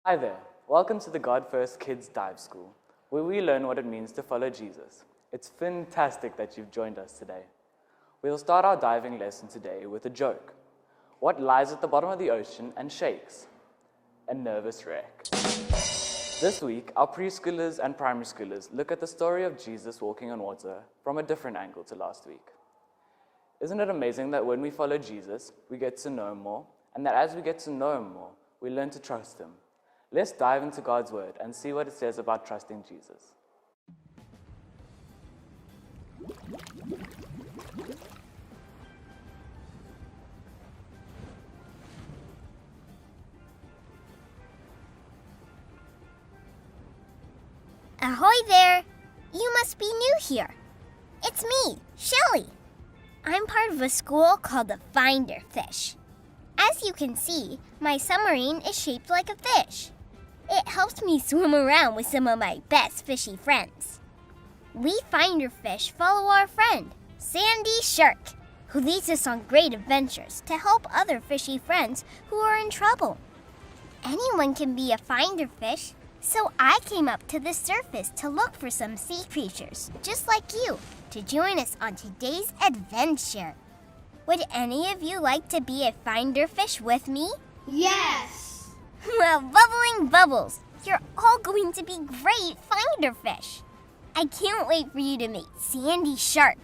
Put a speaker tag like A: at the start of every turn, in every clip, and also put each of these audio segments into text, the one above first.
A: Hi there, welcome to the God First Kids Dive School, where we learn what it means to follow Jesus. It's fantastic that you've joined us today. We'll start our diving lesson today with a joke. What lies at the bottom of the ocean and shakes? A nervous wreck. This week, our preschoolers and primary schoolers look at the story of Jesus walking on water from a different angle to last week. Isn't it amazing that when we follow Jesus, we get to know him more, and that as we get to know him more, we learn to trust him? Let's dive into God's Word and see what it says about trusting Jesus.
B: Ahoy there! You must be new here. It's me, Shelly. I'm part of a school called the Finder Fish. As you can see, my submarine is shaped like a fish. It helps me swim around with some of my best fishy friends. We Finder Fish follow our friend, Sandy Shark, who leads us on great adventures to help other fishy friends who are in trouble. Anyone can be a Finder Fish, so I came up to the surface to look for some sea creatures, just like you, to join us on today's adventure. Would any of you like to be a Finder Fish with me?
C: Yes!
B: Well, bubbling bubbles, you're all going to be great Finder Fish. I can't wait for you to meet Sandy Shark.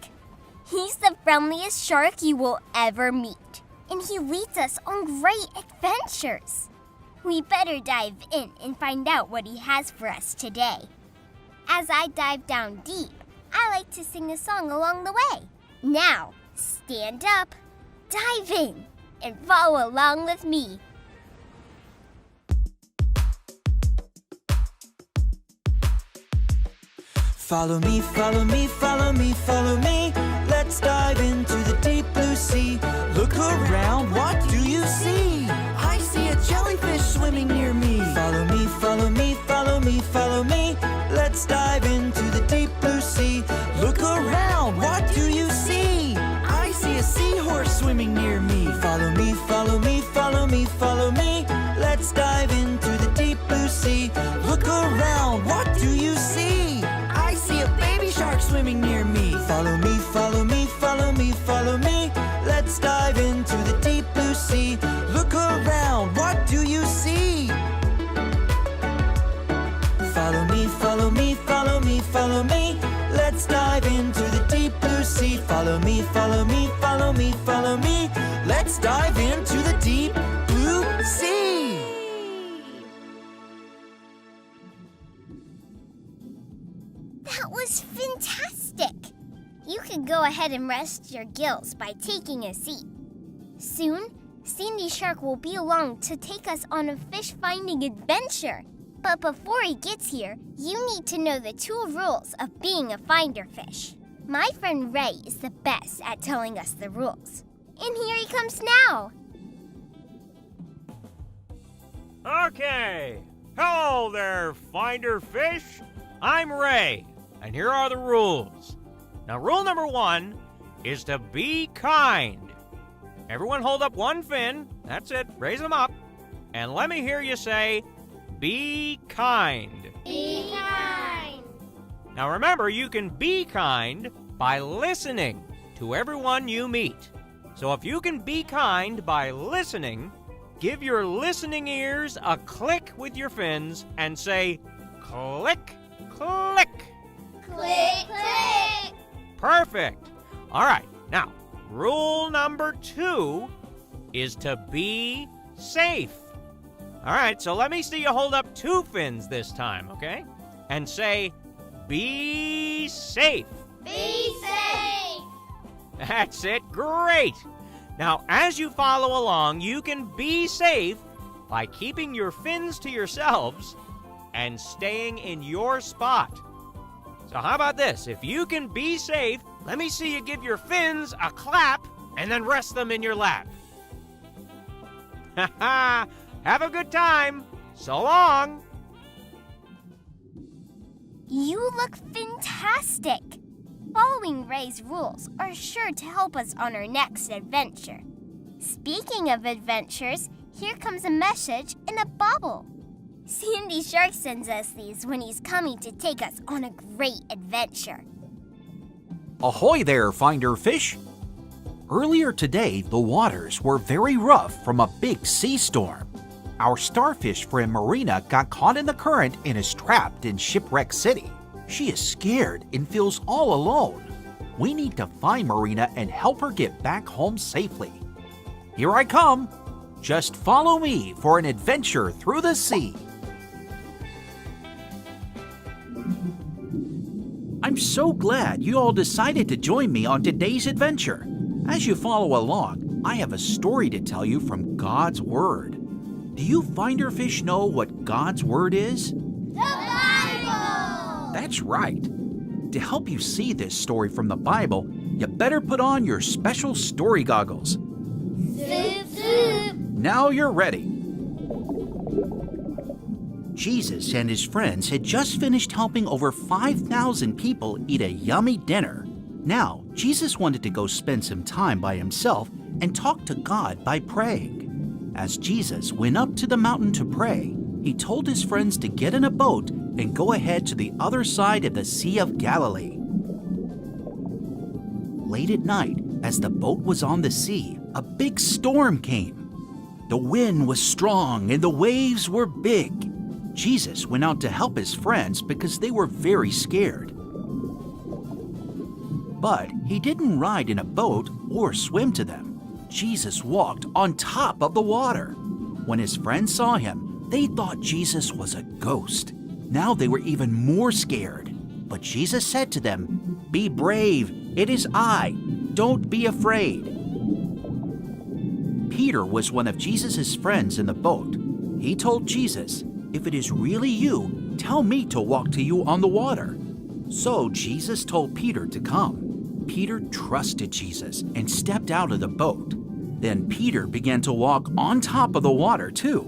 B: He's the friendliest shark you will ever meet, and he leads us on great adventures. We better dive in and find out what he has for us today. As I dive down deep, I like to sing a song along the way. Now, stand up, dive in, and follow along with me.
D: Follow me, follow me, follow me, follow me. Let's dive into the deep blue sea. Look around, what do you see? I see a jellyfish swimming near me. Follow me, follow me, follow me, follow me. Let's dive into the deep blue sea. Look around, what do you see? I see a seahorse swimming near me. Follow me, follow me, follow me, follow me. Let's dive into the deep blue sea. Look around, what do you see? I see a baby shark swimming near me. Follow me, follow me, follow me, follow me. Let's dive into the deep blue sea. Look around, what do you see? Follow me, follow me, follow me, follow me. Let's dive into the deep blue sea. Follow me, follow me, follow me, follow me. Let's dive into the deep blue sea.
B: That was fantastic! You can go ahead and rest your gills by taking a seat. Soon, Sandy Shark will be along to take us on a fish-finding adventure. But before he gets here, you need to know the 2 rules of being a Finder Fish. My friend Ray is the best at telling us the rules. And here he comes now.
E: Okay. Hello there, Finder Fish. I'm Ray, and here are the rules. Now, rule number 1 is to be kind. Everyone hold up one fin. That's it. Raise them up. And let me hear you say, be kind.
C: Be kind!
E: Now, remember, you can be kind by listening to everyone you meet. So if you can be kind by listening, give your listening ears a click with your fins and say, click, click.
C: Click, click!
E: Perfect. All right. Now, rule number 2 is to be safe. All right, so let me see you hold up 2 fins this time, okay? And say, be safe.
C: Be safe!
E: That's it. Great. Now, as you follow along, you can be safe by keeping your fins to yourselves and staying in your spot. So how about this? If you can be safe, let me see you give your fins a clap and then rest them in your lap. Ha ha! Have a good time. So long.
B: You look fantastic! Following Ray's rules are sure to help us on our next adventure. Speaking of adventures, here comes a message in a bubble. Sandy Shark sends us these when he's coming to take us on a great adventure.
F: Ahoy there, Finder Fish! Earlier today, the waters were very rough from a big sea storm. Our starfish friend Marina got caught in the current and is trapped in Shipwreck City. She is scared and feels all alone. We need to find Marina and help her get back home safely. Here I come! Just follow me for an adventure through the sea. I'm so glad you all decided to join me on today's adventure. As you follow along, I have a story to tell you from God's Word. Do you Finder Fish know what God's Word is?
C: The Bible!
F: That's right. To help you see this story from the Bible, you better put on your special story goggles.
C: Zoop, zoop!
F: Now you're ready. Jesus and his friends had just finished helping over 5,000 people eat a yummy dinner. Now, Jesus wanted to go spend some time by himself and talk to God by praying. As Jesus went up to the mountain to pray, he told his friends to get in a boat and go ahead to the other side of the Sea of Galilee. Late at night, as the boat was on the sea, a big storm came. The wind was strong and the waves were big. Jesus went out to help his friends because they were very scared. But he didn't ride in a boat or swim to them. Jesus walked on top of the water. When his friends saw him, they thought Jesus was a ghost. Now they were even more scared. But Jesus said to them, "Be brave, it is I. Don't be afraid." Peter was one of Jesus' friends in the boat. He told Jesus, "If it is really you, tell me to walk to you on the water." So Jesus told Peter to come. Peter trusted Jesus and stepped out of the boat. Then Peter began to walk on top of the water too.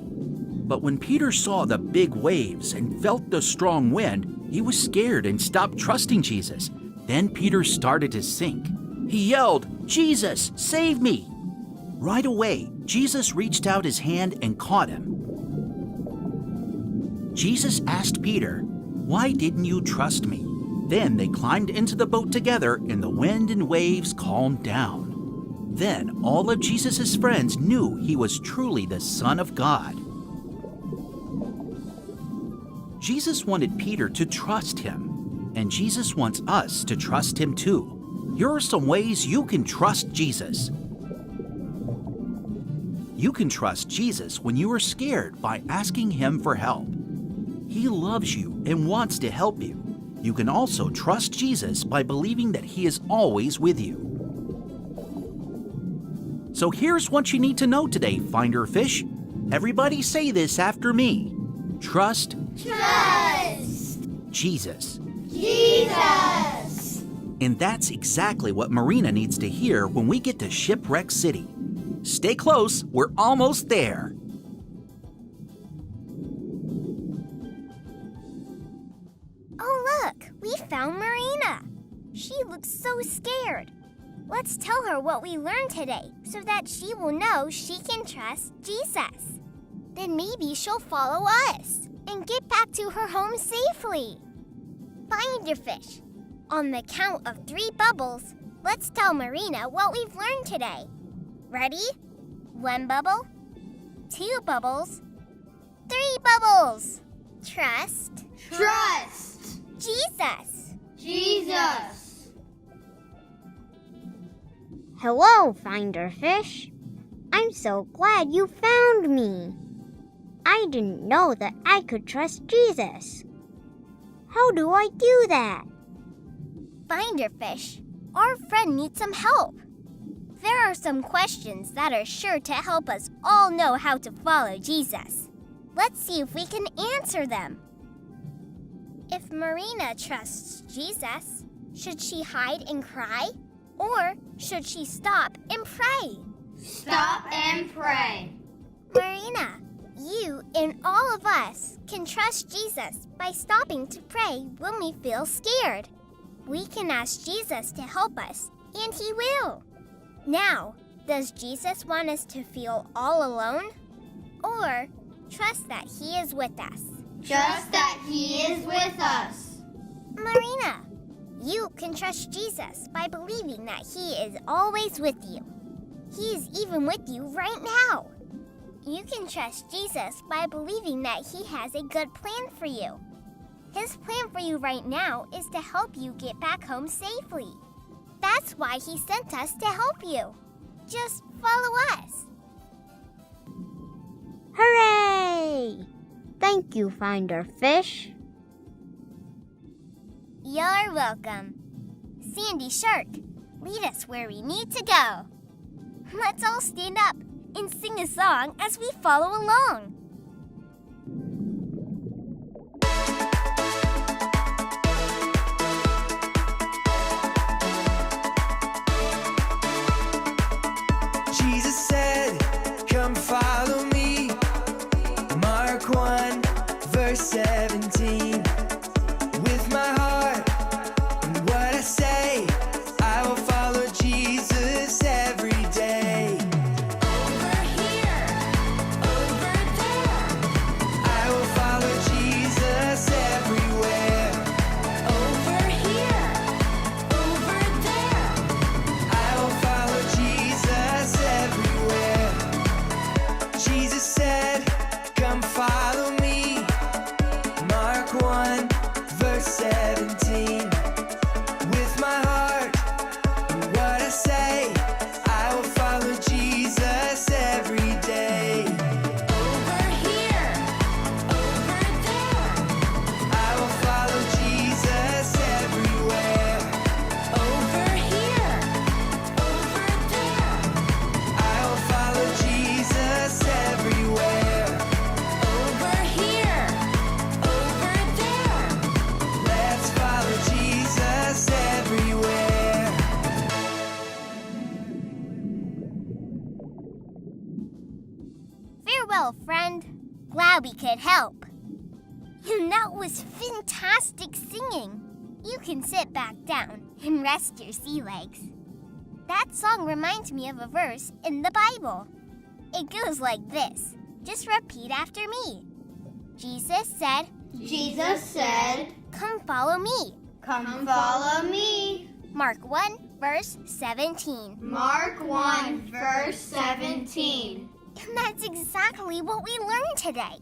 F: But when Peter saw the big waves and felt the strong wind, he was scared and stopped trusting Jesus. Then Peter started to sink. He yelled, "Jesus, save me!" Right away, Jesus reached out his hand and caught him. Jesus asked Peter, "Why didn't you trust me?" Then they climbed into the boat together and the wind and waves calmed down. Then all of Jesus' friends knew he was truly the Son of God. Jesus wanted Peter to trust him, and Jesus wants us to trust him too. Here are some ways you can trust Jesus. You can trust Jesus when you are scared by asking him for help. He loves you and wants to help you. You can also trust Jesus by believing that he is always with you. So here's what you need to know today, Finder Fish. Everybody say this after me. Trust Jesus.
C: Jesus!
F: And that's exactly what Marina needs to hear when we get to Shipwreck City. Stay close, we're almost there.
B: Oh, look, we found Marina. She looks so scared. Let's tell her what we learned today so that she will know she can trust Jesus. Then maybe she'll follow us and get back to her home safely. Find your fish. On the count of 3 bubbles, let's tell Marina what we've learned today. Ready? 1 bubble, 2 bubbles, 3 bubbles. Trust
C: Trust!
B: Jesus.
C: Jesus!
G: Hello, Finder Fish. I'm so glad you found me. I didn't know that I could trust Jesus. How do I do that?
B: Finder Fish, our friend needs some help. There are some questions that are sure to help us all know how to follow Jesus. Let's see if we can answer them. If Marina trusts Jesus, should she hide and cry? Or should she stop and pray?
C: Stop and pray.
B: Marina, you and all of us can trust Jesus by stopping to pray when we feel scared. We can ask Jesus to help us, and he will. Now, does Jesus want us to feel all alone? Or Trust that He is with us.
C: Trust that He is with us.
B: Marina, you can trust Jesus by believing that He is always with you. He is even with you right now. You can trust Jesus by believing that He has a good plan for you. His plan for you right now is to help you get back home safely. That's why He sent us to help you. Just follow us.
G: Hooray! Thank you, Finder Fish.
B: You're welcome. Sandy Shark, lead us where we need to go. Let's all stand up and sing a song as we follow along.
D: Jesus said, come follow me. Mark 1, verse 17. With my heart and what I say, I will follow Jesus every day.
C: Over here, over there.
D: I will follow Jesus everywhere.
C: Over here, over there.
D: I will follow Jesus everywhere. Jesus said, come follow me. Mark 1, verse 17. With my heart and what I say, I will follow Jesus every day.
C: Over here, over there.
D: I will follow Jesus everywhere.
C: Over here, over there.
D: I will follow Jesus everywhere.
C: Over here, over there.
D: Let's follow Jesus everywhere.
B: Farewell, friend. Glad we could help. And that was fantastic singing. You can sit back down and rest your sea legs. That song reminds me of a verse in the Bible. It goes like this. Just repeat after me. Jesus said,
C: Jesus said,
B: come follow me.
C: come follow me.
B: Mark 1, verse 17.
C: Mark 1, verse 17.
B: And that's exactly what we learned today.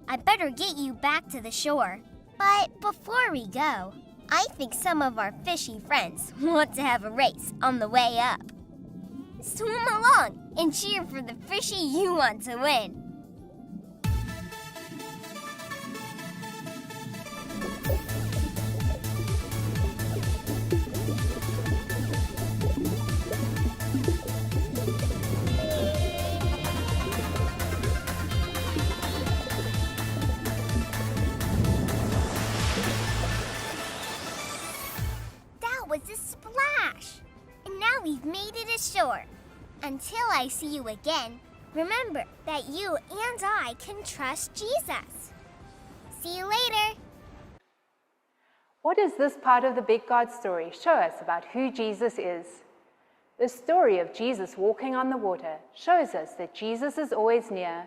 B: I better get you back to the shore. But before we go, I think some of our fishy friends want to have a race on the way up. Swim along and cheer for the fishy you want to win. That was a splash! And now we've made it ashore. Until I see you again, remember that you and I can trust Jesus. See you later.
H: What does this part of the Big God story show us about who Jesus is? The story of Jesus walking on the water shows us that Jesus is always near.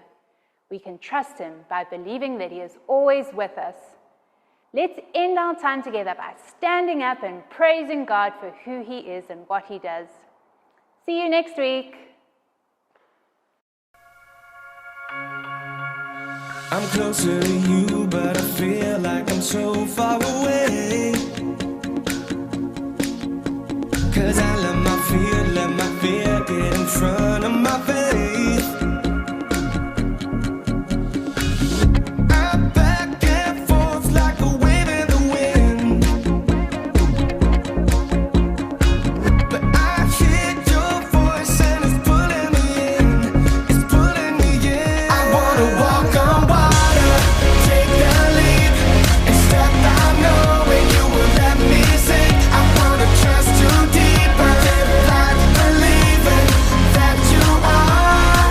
H: We can trust Him by believing that He is always with us. Let's end our time together by standing up and praising God for who He is and what He does. See you next week.
D: I'm closer to you, but I feel like I'm so far away. 'Cause I let my fear get in front of my faith. I'm back and forth like a wave in the wind. But I hear your voice and it's pulling me in. It's pulling me in. I wanna walk on water, take the leap, and step out knowing you will let me sink. I wanna trust you deeper, live like believing that you are.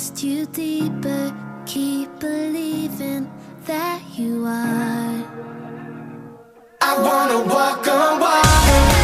I: trust you deeper, keep believing that you are.
D: I wanna walk on water.